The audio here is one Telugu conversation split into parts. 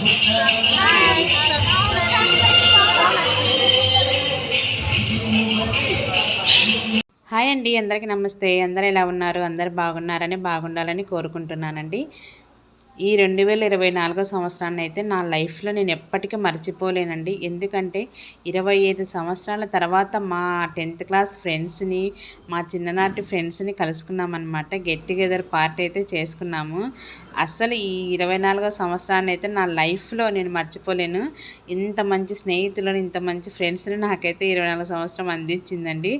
హాయ్ అండి, అందరికీ నమస్తే. అందరూ ఎలా ఉన్నారు? అందరూ బాగున్నారని, బాగుండాలని కోరుకుంటున్నానండి. ఈ 2024 సంవత్సరాన్ని అయితే నా లైఫ్లో నేను ఎప్పటికీ మర్చిపోలేనండి. ఎందుకంటే 25 సంవత్సరాల తర్వాత మా 10th క్లాస్ ఫ్రెండ్స్ని, మా చిన్ననాటి ఫ్రెండ్స్ని కలుసుకున్నామన్నమాట. గెట్ టుగెదర్ పార్టీ అయితే చేసుకున్నాము. అస్సలు ఈ 24వ సంవత్సరాన్ని అయితే నా లైఫ్లో నేను మర్చిపోలేను. ఇంత మంచి స్నేహితులను, ఇంత మంచి ఫ్రెండ్స్ని నాకైతే 24 సంవత్సరం అందించిందండి.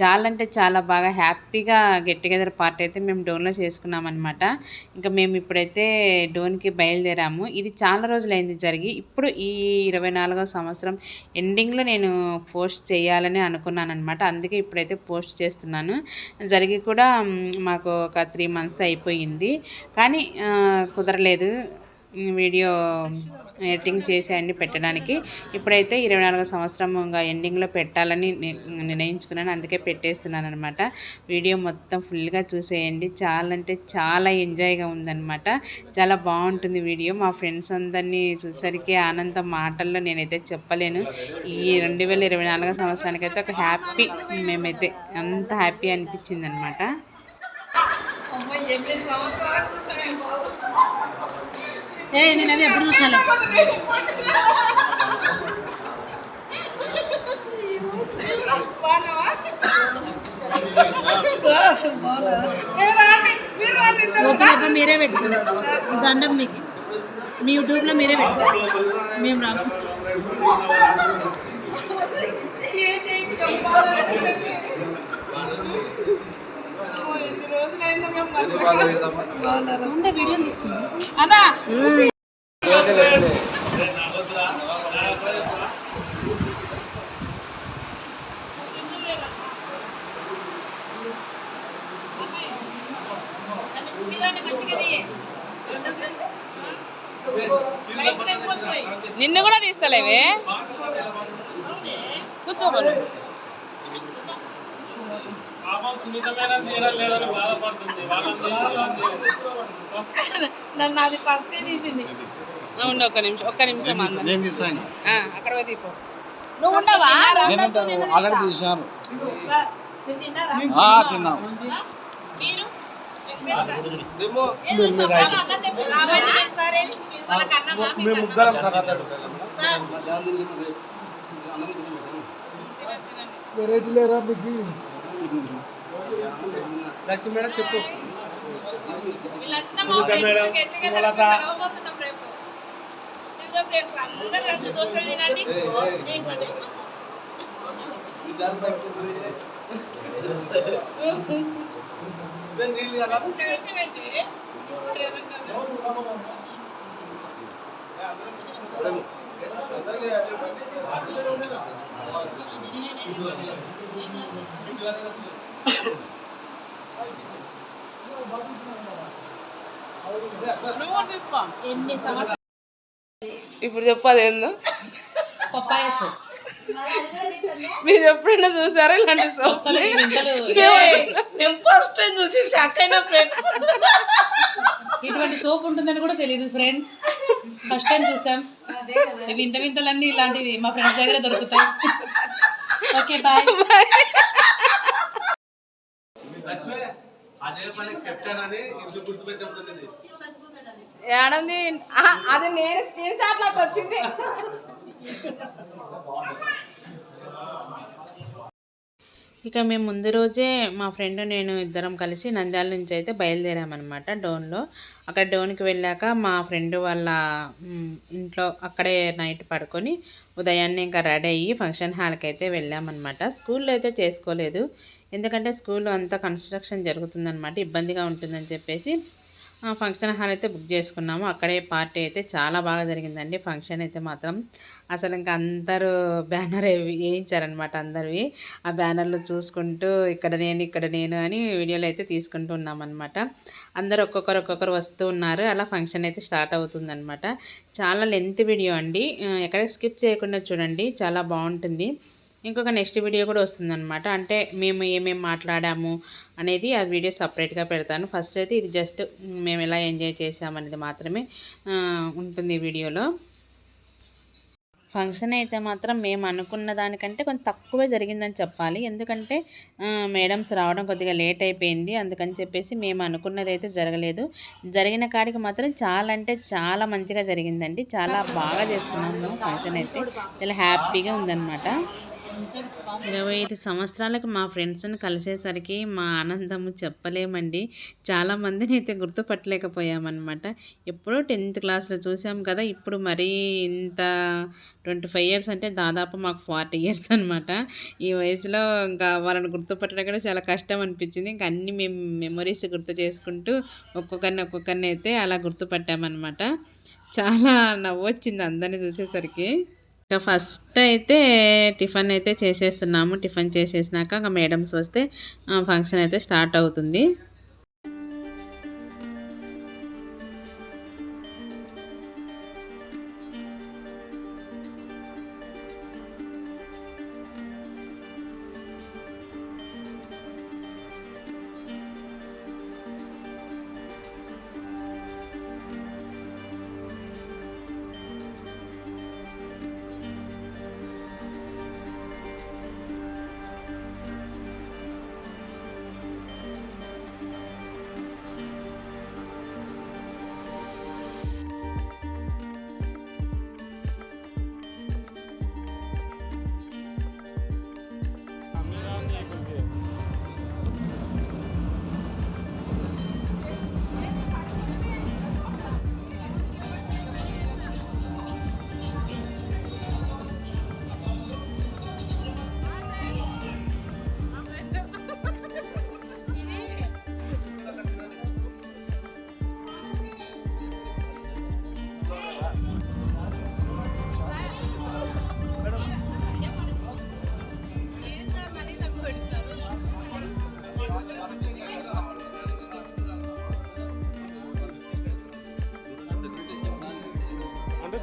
చాలా అంటే చాలా బాగా హ్యాపీగా గెట్ టుగెదర్ పార్టీ అయితే మేము డోన్లో చేసుకున్నామన్నమాట. ఇంకా మేము ఇప్పుడైతే డోన్కి బయలుదేరాము. ఇది చాలా రోజులైంది జరిగి. ఇప్పుడు ఈ 24వ సంవత్సరం ఎండింగ్లో నేను పోస్ట్ చేయాలని అనుకున్నాను అనమాట. అందుకే ఇప్పుడైతే పోస్ట్ చేస్తున్నాను. జరిగి కూడా మాకు ఒక 3 మంత్స్ అయిపోయింది, కానీ కుదరలేదు వీడియో ఎడిటింగ్ చేసేయండి పెట్టడానికి. ఇప్పుడైతే 24వ సంవత్సరం ఇంకా ఎండింగ్లో పెట్టాలని నిర్ణయించుకున్నాను. అందుకే పెట్టేస్తున్నాను అనమాట. వీడియో మొత్తం ఫుల్గా చూసేయండి. చాలా అంటే చాలా ఎంజాయ్గా ఉందన్నమాట. చాలా బాగుంటుంది వీడియో. మా ఫ్రెండ్స్ అందరినీ చూసరికి ఆనందం మాటల్లో నేనైతే చెప్పలేను. ఈ 2024వ సంవత్సరానికి అయితే ఒక హ్యాపీ, మేమైతే అంత హ్యాపీ అనిపించింది అనమాట. నేను అది ఎప్పుడు చూసాను. మీరే పెట్టుకున్నారు దండం మీకు. మీ యూట్యూబ్లో మీరే పెట్టుకోవాలి, మేము రాము. ఉండే వీడియో తీస్తున్నాం అదా. నిన్ను కూడా తీస్తలేవే, కూర్చోమను. నన్ను అది ఫస్ట్ తీసింది. ఉండు ఒక్క నిమిషం అక్కడ తీపో. నువ్వు ఉండవా? ఆల్రెడీ తీశారు. తిన్నాం. లక్ష్మీ చెప్పు. ఎన్ని సంవత్సరాలు ఇప్పుడు చెప్పదేందో. పప్పాయస్ మీరు ఎప్పుడైనా చూసారా ఇలాంటి సోప్స్? ఫస్ట్ టైం చూసి షాక్ అయినా ఫ్రెండ్స్. ఇటువంటి సోప్ ఉంటుందని కూడా తెలియదు ఫ్రెండ్స్. ఫస్ట్ టైం చూసాం. వింత వింతలన్నీ ఇలాంటివి మా ఫ్రెండ్స్ దగ్గర దొరుకుతాయి. Okay bye. ఏడంది అది నేను స్క్రీన్ షాట్ లాగా వచ్చింది. ఇక మేము ముందు రోజే మా ఫ్రెండ్ నేను ఇద్దరం కలిసి నంద్యాల నుంచి అయితే బయలుదేరామన్నమాట డోన్లో. అక్కడ డోన్కి వెళ్ళాక మా ఫ్రెండ్ వాళ్ళ ఇంట్లో అక్కడే నైట్ పడుకొని ఉదయాన్నే ఇంకా రెడీ అయ్యి ఫంక్షన్ హాల్కి అయితే వెళ్ళామన్నమాట. స్కూల్లో అయితే చేసుకోలేదు, ఎందుకంటే స్కూల్లో అంతా కన్స్ట్రక్షన్ జరుగుతుందన్నమాట, ఇబ్బందిగా ఉంటుందని చెప్పేసి ఫంక్షన్ హాల్ అయితే బుక్ చేసుకున్నాము. అక్కడే పార్టీ అయితే చాలా బాగా జరిగిందండి. ఫంక్షన్ అయితే మాత్రం అసలు ఇంకా అందరూ బ్యానర్ వేయించారనమాట. అందరివి ఆ బ్యానర్లు చూసుకుంటూ ఇక్కడ నేను అని వీడియోలు అయితే తీసుకుంటూ ఉన్నామన్నమాట. అందరూ ఒక్కొక్కరు వస్తూ ఉన్నారు. అలా ఫంక్షన్ అయితే స్టార్ట్ అవుతుందన్నమాట. చాలా లెంత్ వీడియో అండి, ఎక్కడ స్కిప్ చేయకుండా చూడండి, చాలా బాగుంటుంది. ఇంకొక నెక్స్ట్ వీడియో కూడా వస్తుందన్నమాట. అంటే మేము ఏమేమి మాట్లాడాము అనేది ఆ వీడియో సపరేట్గా పెడతాను. ఫస్ట్ అయితే ఇది జస్ట్ మేము ఎలా ఎంజాయ్ చేసామనేది మాత్రమే ఉంటుంది ఈ వీడియోలో. ఫంక్షన్ అయితే మాత్రం మేము అనుకున్న దానికంటే కొంచెం తక్కువే జరిగిందని చెప్పాలి. ఎందుకంటే మేడమ్స్ రావడం కొద్దిగా లేట్ అయిపోయింది. అందుకని చెప్పేసి మేము అనుకున్నది అయితే జరగలేదు. జరిగిన కాడికి మాత్రం చాలా అంటే చాలా మంచిగా జరిగిందండి. చాలా బాగా చేసుకున్నాము ఫంక్షన్ అయితే. చాలా హ్యాపీగా ఉందన్నమాట. 25 సంవత్సరాలకు మా ఫ్రెండ్స్ని కలిసేసరికి మా ఆనందము చెప్పలేమండి. చాలామందిని అయితే గుర్తుపట్టలేకపోయామన్నమాట. ఎప్పుడో 10th క్లాస్లో చూసాం కదా, ఇప్పుడు మరీ ఇంత 25 ఇయర్స్ అంటే దాదాపు మాకు 40 ఇయర్స్ అనమాట. ఈ వయసులో ఇంకా వాళ్ళని గుర్తుపట్టడం కూడా చాలా కష్టం అనిపించింది. ఇంకా అన్ని మేము మెమొరీస్ గుర్తు చేసుకుంటూ ఒక్కొక్కరిని అయితే అలా గుర్తుపట్టామన్నమాట. చాలా నవ్వొచ్చింది అందరిని చూసేసరికి. ఇక ఫస్ట్ అయితే టిఫిన్ అయితే చేసేస్తున్నాము. టిఫిన్ చేసేసినాక ఇంకా మేడమ్స్ వస్తే ఫంక్షన్ అయితే స్టార్ట్ అవుతుంది.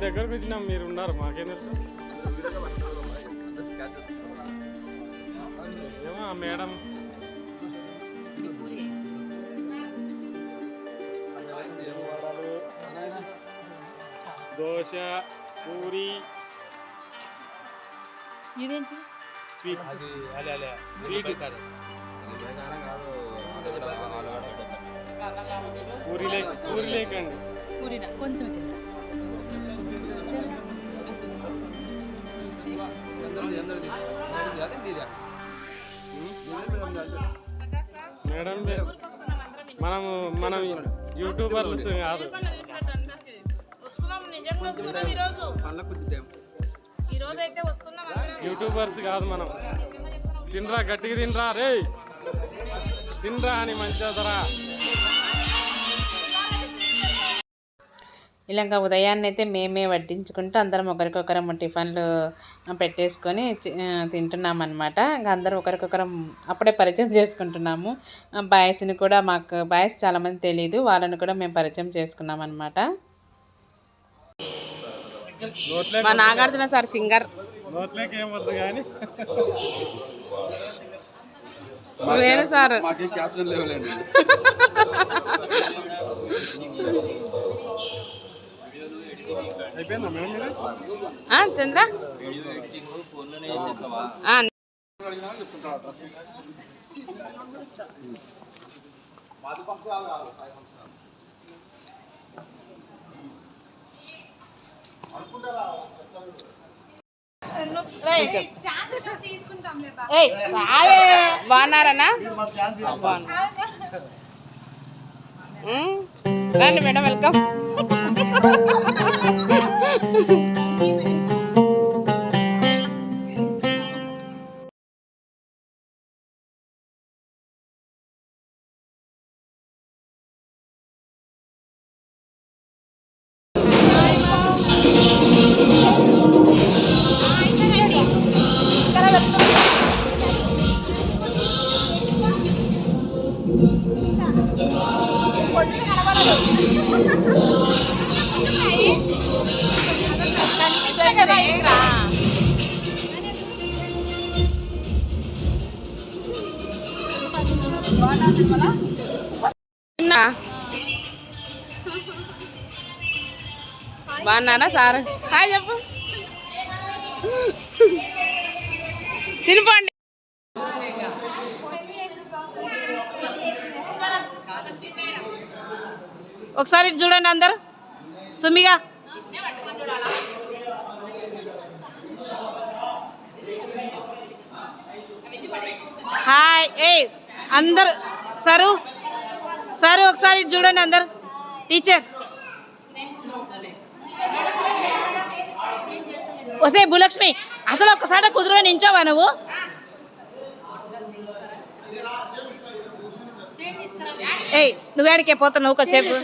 దగ్గరకు వచ్చినాం, మీరు ఉన్నారు, మాకేం తెలుసు. ఏమో మేడం దోశ, పూరి, ఇదేంటి స్వీట్ పూరి లేకండి. పూరినా కొంచెం చిన్న మేడం మనం యూట్యూబర్స్ కాదు. యూట్యూబర్స్ కాదు మనం. తినరా, గట్టిగా తినరా, రే తినరా అని మంచిగా ధర. ఇలాగ ఉదయాన్నే అయితే మేమే వడ్డించుకుంటూ అందరం ఒకరికొకరం టిఫిన్లు పెట్టేసుకొని తింటున్నామన్నమాట. ఇంకా అందరం ఒకరికొకరం అప్పుడే పరిచయం చేసుకుంటున్నాము. బాయ్స్ని కూడా, మాకు బాయ్స్ చాలామంది తెలియదు, వాళ్ళని కూడా మేము పరిచయం చేసుకున్నాం అనమాట. మా నాగార్జున సార్ సింగర్. నోట్లోకి ఏం వద్దు కానీ వేరే సార్ చంద్ర బాగున్నారన్నా? రండి మేడం, వెల్కమ్. బాగున్నారా సార్? హాయ్ చెప్పు. తినిపోండి. ఒకసారి ఇటు చూడండి అందరు. సుమిగా హాయ్. ఏ అందరు సరు సరు ఒకసారి ఇటు చూడండి అందరు. టీచర్ వస్తే భూలక్ష్మి అసలు ఒక్కసారి కుదురుగా నించావా నువ్వు? ఏయ్ నువ్వేడికే పోతున్నావు కాసేపు.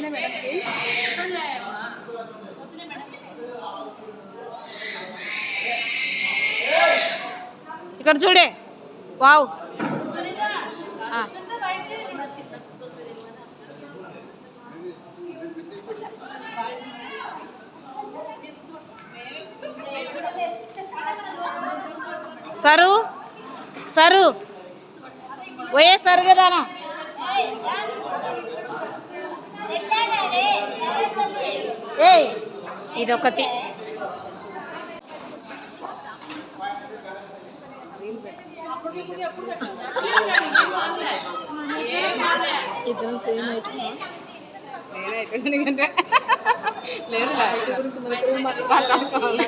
ఇక్కడ చూడే. వావ్. సరు సరు ఓయే సరు కదానా. ఏయ్ ఇదొకటి. ఇద్దరం సేమ్ అవుతుంది. లేదు మాట్లాడుకోవాలి.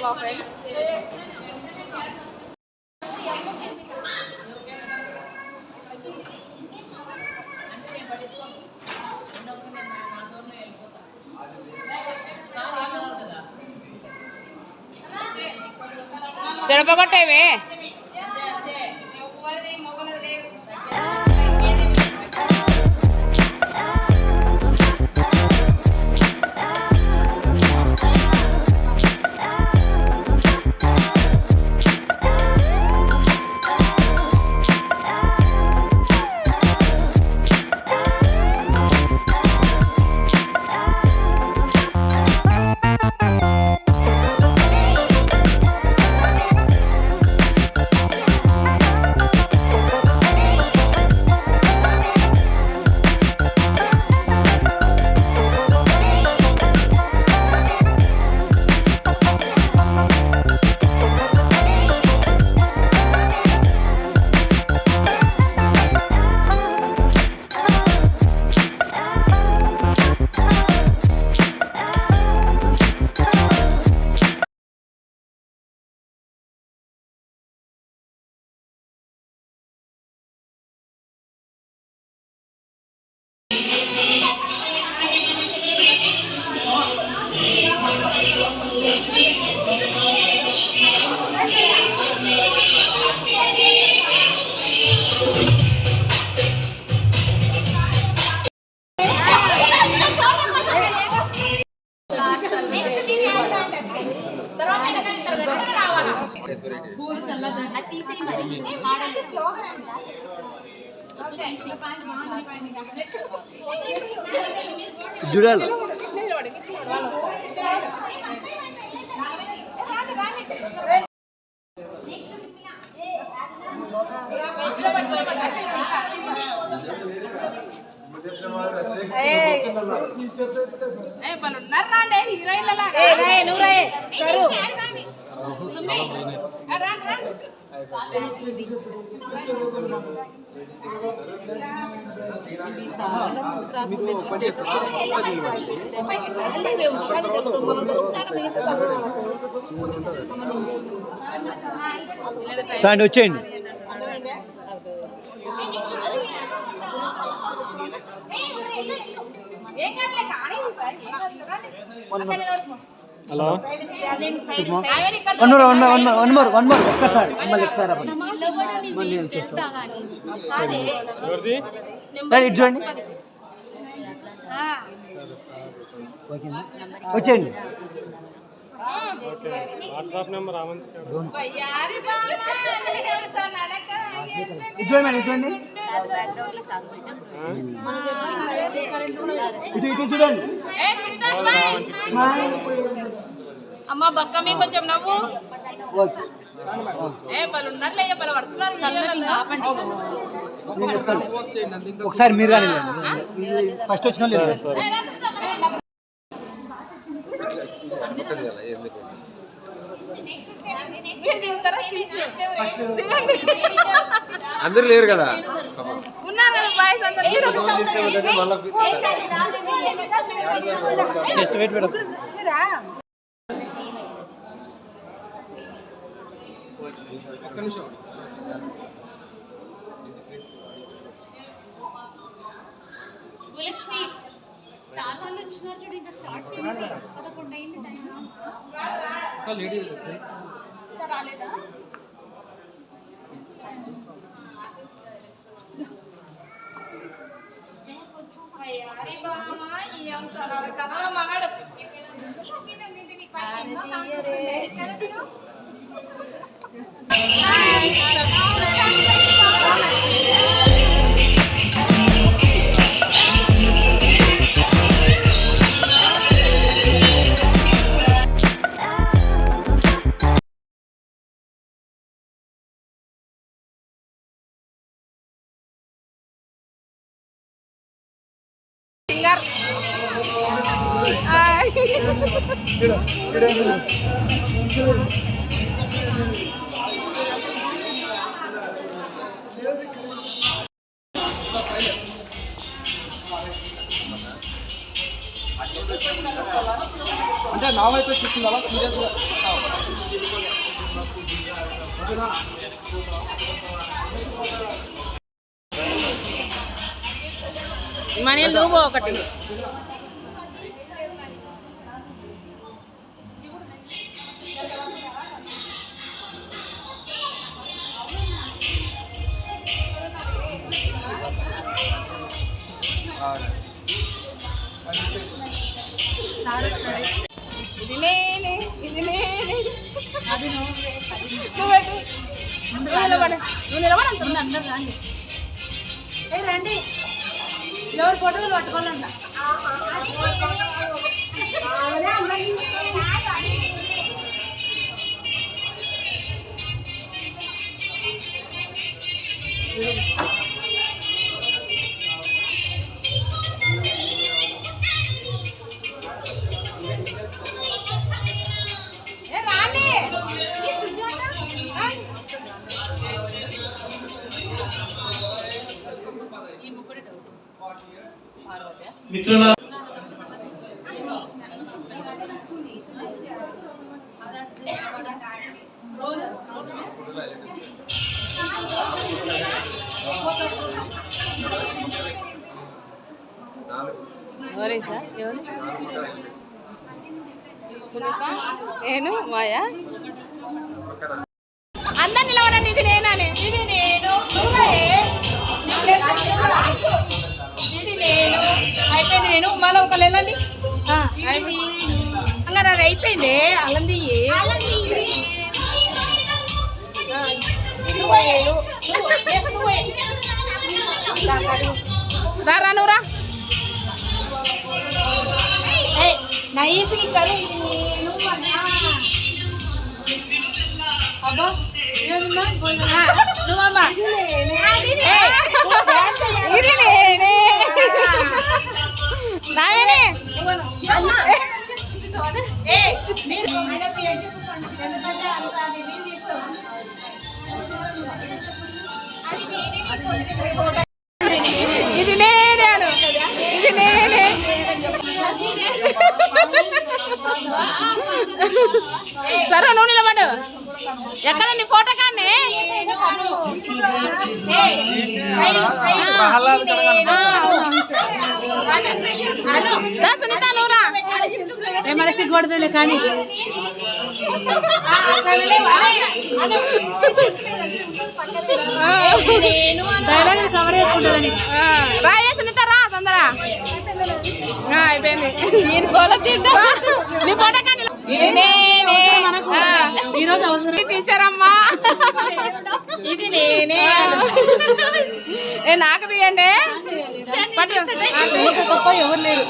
మా ఫ్రెండ్స్ చెడపగొట్టేవే. చూడాలి. దాన్ని వచ్చేయండి. హలో వన్ మోర్ ఒక్కసారి మళ్ళీ ఒకసారి ఎవరిది? ఇటు చూడండి. వచ్చేయండి. వాట్సాప్ నెంబర్ రామంచి ఇటు చూడండి. చూడండి ఇటు చూడండి. అమ్మ బక్కమి కొంచెం నవ్వు. ఒకసారి మీరు కానీ ఫస్ట్ వచ్చిన అందరు లేరు కదా ఉన్నారు కదా బాయ్స్ అందరూ. ఒక్క నిమిషం భూలక్ష్మి సార్ వాళ్ళు వచ్చినారు చూడు, ఇంకా స్టార్ట్ చేయండి. 11 అయింది టైం. సార్ రాలేదా? సింగర్ అంటే నా వైపు చూసిందా సీరియస్గా మనీ నువ్వు ఒకటి. ఇది నేనే, ఇది నేనే. నువ్వు పెట్టు. నువ్వు నిలబడు. నువ్వు నిలబడు. అందరు రండి. రండి, ఎవరు ఫోటోలు పట్టుకోవాలంట. మిత్రుల నేను మాయా అందరు నిలబడండి. ఇది నేనే, ఇది నేను, ఇది నేను అయిపోయింది. నేను మళ్ళీ ఒకళ్ళు వెళ్ళండి. అంగా అది అయిపోయింది. అలంది రా నువ్వురా. నైఫ్ ఇక్కడ అబ్బా నువ్వమ్మా ఇది నేనే, నాయనే. ఇది నేనే అను, ఇది నేనే. సరే నువ్వు నిలబడు. ఎక్కడ నీ ఫోటో కానీ సునీత నువ్వురా. ఏమైనా సిగ్గుపడుతుంది కానీ డైలాగ్ కవర్ చేసుకుంటుందని. రాయే సునీత రా తొందర. అయిపోయింది. నేను గోల తీద్దా నీ ఫోటో కానీ. ఈరోజు అవసరం టీచర్ అమ్మా, ఇది నేనే. నాకు తీయండి. పట్టు తప్ప ఎవరు లేరు.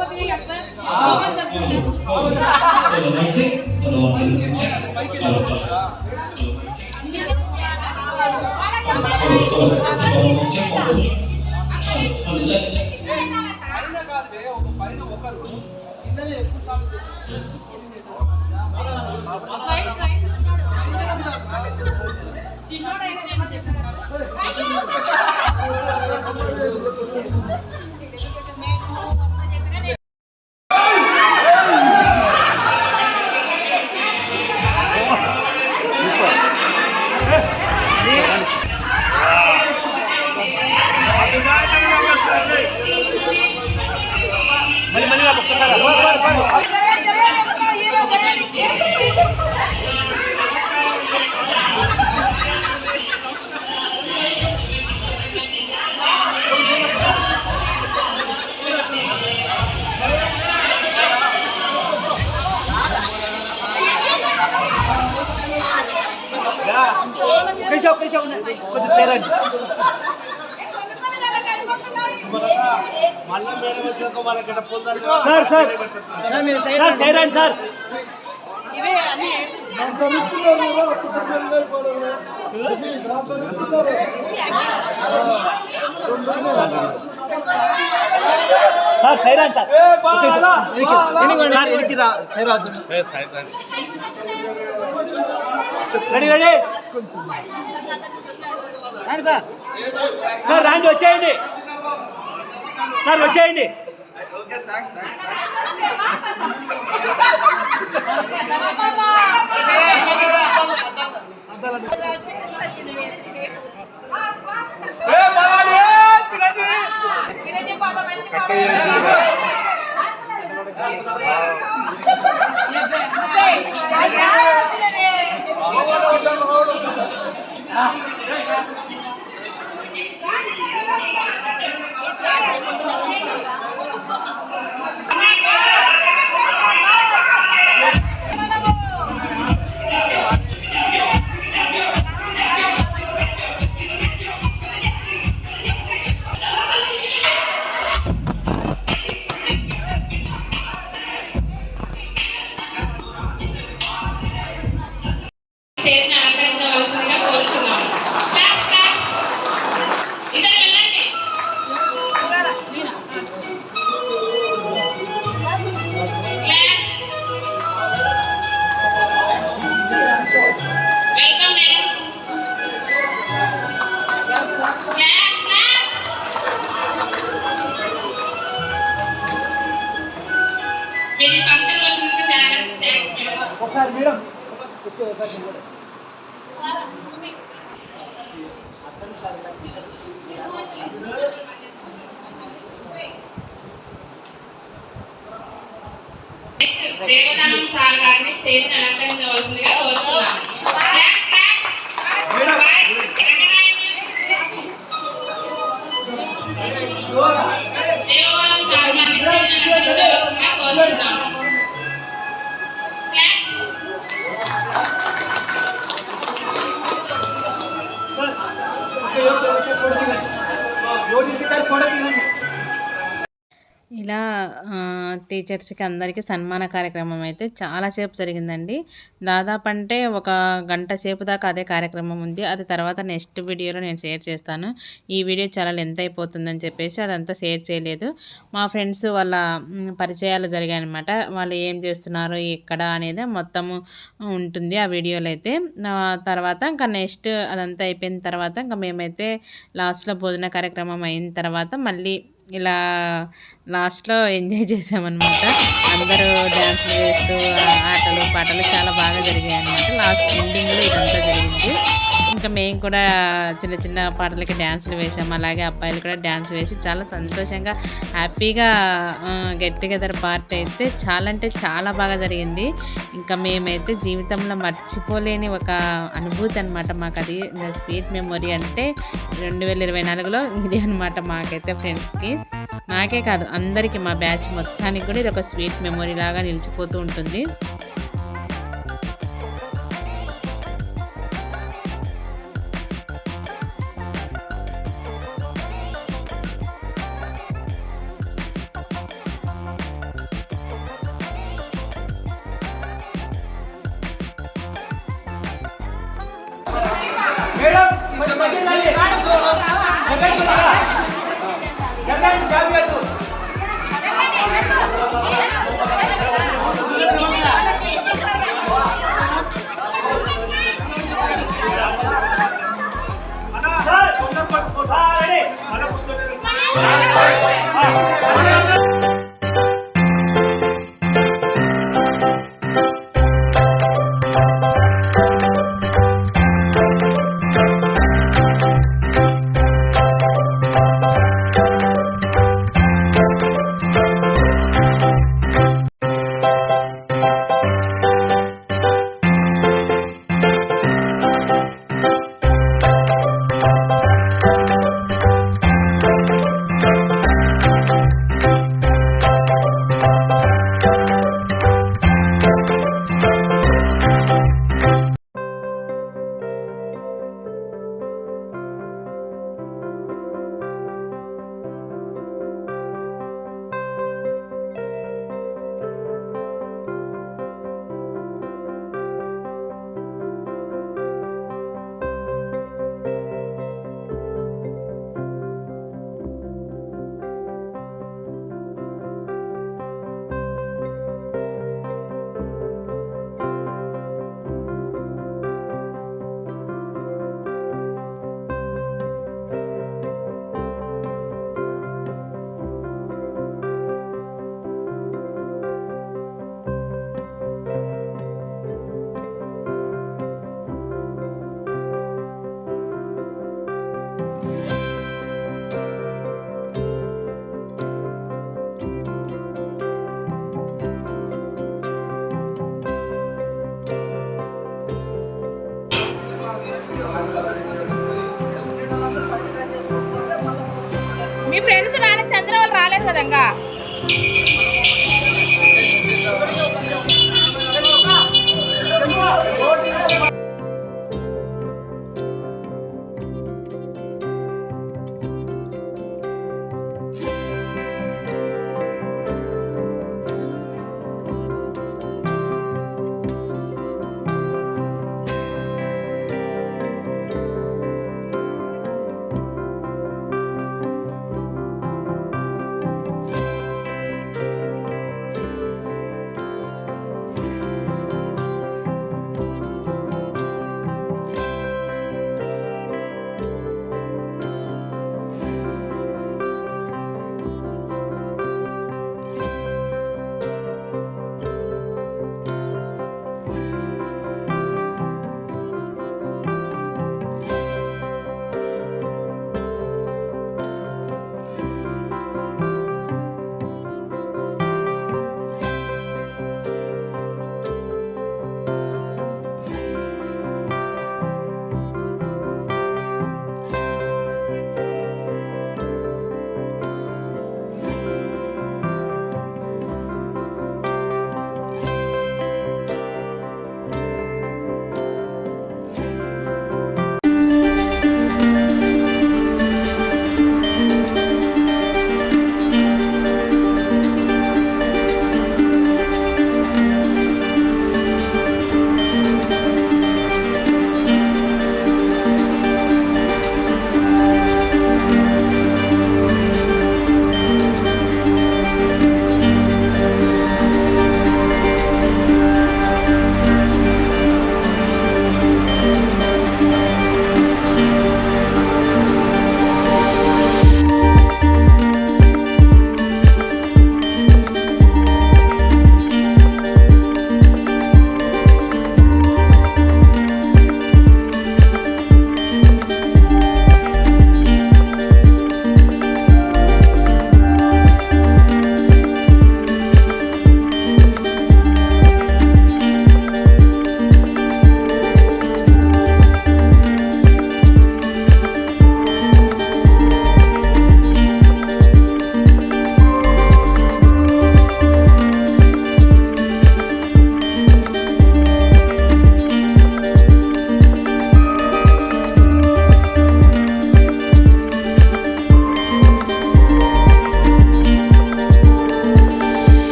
లేకపోతే అట్లా ఇవే అన్ని సార్ సైరాన్ సార్ సార్ ఎనికిరా సైరాజ్ రెడీ రెడీ రండి సార్ సార్ రండి వచ్చేయండి సార్ వచ్చేయండి చిరంజీవి పాట మంచి స్టేజ్ని అలంకరించవలసిందిగా కోరుచున్నాము. Claps claps. ఇద్దరు వెళ్ళండి. Claps. Welcome madam. Claps claps. మీరు ఈ ఫంక్షన్ వచ్చినందుకు థ్యాంక్స్ మేడం. ఒకసారి మేడం కూర్చో ఒకసారి నిలబడండి. దేవదానం సార్ గారిని స్టేజ్ని అలంకరించవలసిందిగా కోరుచున్నాను. Claps claps. దేవదానం సార్ గారిని స్టేజ్ని అలంకరించవలసిందిగా కోరుచున్నాను. క్లాప్స్. ఇలా టీచర్స్కి అందరికీ సన్మాన కార్యక్రమం అయితే చాలాసేపు జరిగిందండి. దాదాపు అంటే ఒక గంట సేపు దాకా అదే కార్యక్రమం ఉంది. అది తర్వాత నెక్స్ట్ వీడియోలో నేను షేర్ చేస్తాను. ఈ వీడియో చాలా లెంత్ అయిపోతుందని చెప్పేసి అదంతా షేర్ చేయలేదు. మా ఫ్రెండ్స్ వాళ్ళ పరిచయాలు జరిగాయన్నమాట. వాళ్ళు ఏం చేస్తున్నారు ఎక్కడ అనేది మొత్తము ఉంటుంది ఆ వీడియోలో అయితే. తర్వాత ఇంకా నెక్స్ట్ అదంతా అయిపోయిన తర్వాత ఇంకా మేమైతే లాస్ట్లో భోజన కార్యక్రమం అయిన తర్వాత మళ్ళీ ఇలా లాస్ట్లో ఎంజాయ్ చేసామన్నమాట. అందరూ డ్యాన్సులు వేస్తూ ఆటలు పాటలు చాలా బాగా జరిగాయి అన్నమాట. లాస్ట్ ఎండింగ్లో ఇదంతా జరిగింది. ఇంకా మేము కూడా చిన్న చిన్న పాటలకి డ్యాన్సులు వేసాము. అలాగే అబ్బాయిలు కూడా డ్యాన్స్ వేసి చాలా సంతోషంగా హ్యాపీగా గెట్ టుగెదర్ పార్టీ అయితే చాలా అంటే చాలా బాగా జరిగింది. ఇంకా మేమైతే జీవితంలో మర్చిపోలేని ఒక అనుభూతి అనమాట మాకు అది. స్వీట్ మెమొరీ అంటే 2024లో ఇది అనమాట మాకైతే ఫ్రెండ్స్కి. నాకే కాదు అందరికీ మా బ్యాచ్ మొత్తానికి కూడా ఇది ఒక స్వీట్ మెమొరీ లాగా నిలిచిపోతూ ఉంటుంది. మేడం కొంచెం మధ్యలో రండి. జరగండి బాగా. జరగండి, జాగ్రత్త. సార్ కొంచెం రెడీ. మన కూర్చోండి. మీ ఫ్రెండ్స్ రాలేదు, చంద్ర వాళ్ళు రాలేదు కదా ఇంకా.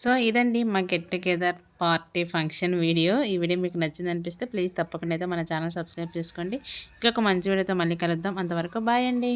సో ఇదండి మా get together party function video. ఈ వీడియో మీకు నచ్చింది అనిపిస్తే ప్లీజ్ తప్పకుండా అయితే మన ఛానల్ సబ్స్క్రైబ్ చేసుకోండి. ఇంకొక మంచి వీడియోతో మళ్ళీ కలుద్దాం. అంతవరకు బాయ్ అండి.